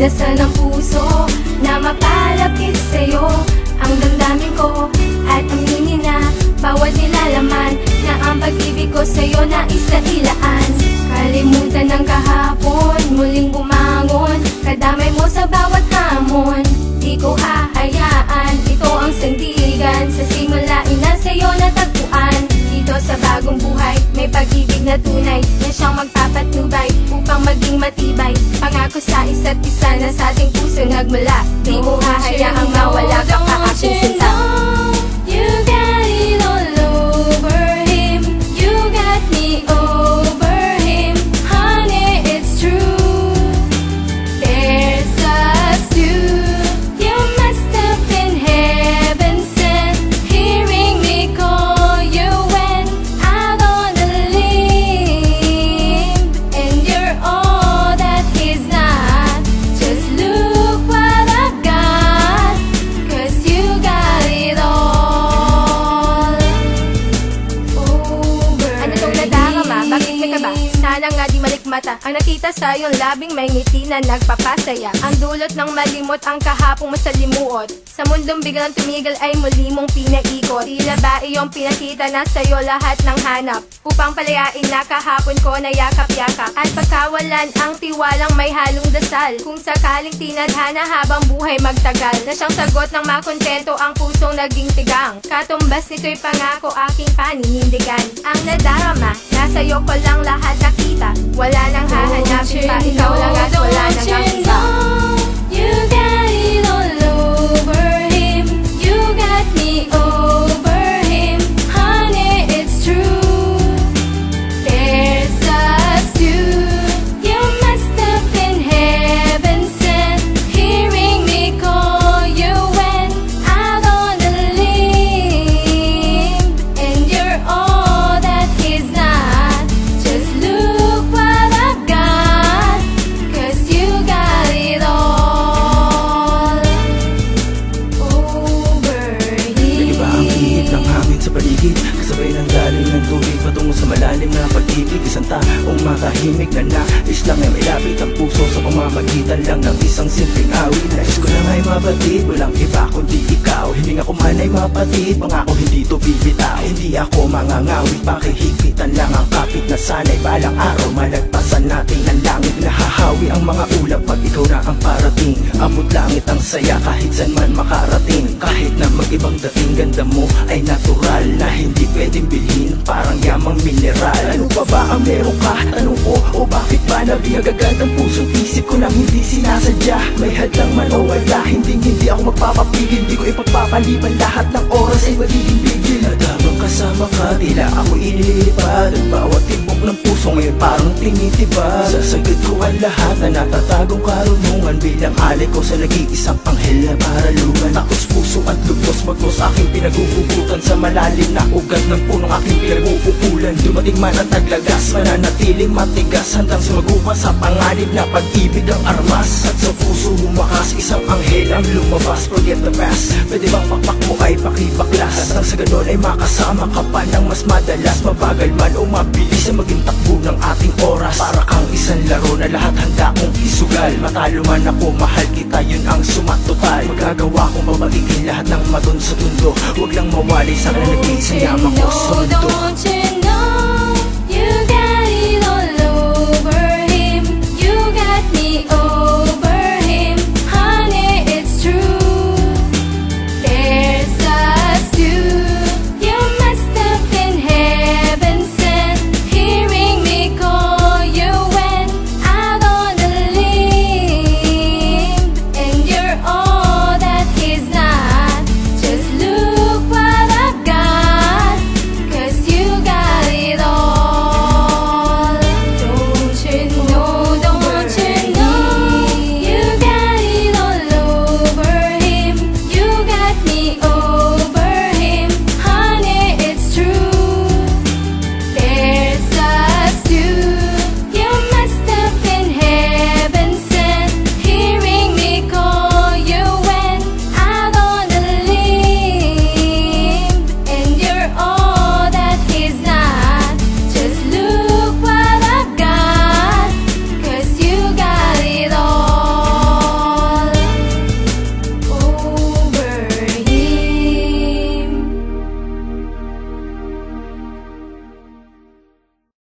Dinasal ng puso na mapalapit sa'yo ang damdamin ko, at aminin na bawat nilalaman na ang pag-ibig ko sa'yo nais na ilaan. Kalimutan ng kahapon, muling bumangon, kadamay mo sa bawat hamon. Di ko hahayaan, ito ang sandigan, sa simulain na sa'yo natagpuan. Dito sa bagong buhay, may pag-ibig na tunay, na siyang magpapatnubay upang maging matibay. Pangako sa isa't isa na sa ating puso nagmula. Di ko hahayaang mawala ka pa aking sinta. You got it all over him, you got me over him. Honey, it's true, there's us two. You must have been heaven sent, hearing me call you when out on the limb. And you're all that he's not, just look what I've got, 'cause you got it all over. Ano tong nadarama? Bakit may kaba? Sana nga di malikmata ang nakita sa iyong labing may ngiti na nagpapasaya. Ang dulot ng malimot ang kahapong mo sa limuot. Sa mundong biglang tumigil ay muli mong pinaikot. Tila ba iyong pinakita na sa'yo lahat ng hanap, upang palayain na kahapon ko na yakap-yakap. At pagkawalan ang tiwalang may halong dasal, kung sakaling tinadhana habang buhay magtagal, na siyang sagot ng makontento ang pusong naging tigang. Katumbas nito'y pangako aking paninindigan. Ang nadarama, nasa'yo ko lang lahat nakita. Wala nang hahanapin pa, ikaw lang at wala nang nakita. You got it all over him, you got me over him. Honey, it's true, there's us two. You must have been heaven sent, hearing me call you when out on the limb. And you're all that he's not, just look what I've got, 'cause you got it all over him. Nag-iba ang ihip ng hangin sa paligid, kasabay ng dalim ng tubig patungo sa malalim na pag-ibig. Isang taong makahimik na nais lang ay mailapit ang puso sa pamamagitan lang ng isang simpleng awit. Nais ko lang ay mabatid, walang iba kundi ikaw. Hininga ko man ay mapatid, pangako hindi to bibitaw. Hindi ako mangangawit, pakihigpitan lang ang kapit na sana'y balang araw malagpasan natin ang langit. Nahahawi ang mga ulap pag ikaw na ang parating. Abot langit ang saya kahit saan man makarating. Kahit na mag-ibang dating, ganda mo ay natural na hindi pwedeng bilhin, parang yamang mineral. Ano pa ba ang meron ka? Tanong ko, o bakit ba nabihag agad ang puso't isip ko nang hindi sinasadya? May hadlang man o wala, hindi ako magpapapigil. Di ko ipagpapaliban, lahat ng oras ay magiging bigil. At habang kasama ka, tila ako inililipad. At bawat tibok ng puso ngayon parang tinitibag. Sasagad ko ang lahat na natatagong karunungan, bilang alay ko sa nag-iisang anghel na paralugan. Takos puso at lugos maglos aking pinaguhugutan, sa malalim na ugat ng punong aking pinag-uukulan. Dumating man ang taglagas, mananatiling matigas, handang sumagupa sa panganib na pag-ibig ang armas. At sa puso humakas isang anghel ang lumabas. Forget the past, pwede bang pakpak mo ay pakibaklas? At nang sa ganon ay makasama ka pa ng mas madalas. Mabagal man o mabilis na maging takbo ng ating oras, para kang isang laro na lahat handa kong isugal. Matalo man ako, mahal kita, yun ang sumatotal. Magagawa kong babalikin lahat ng madon sa tundo, huwag lang mawali sa nag-iisang yaman ko sa mundo.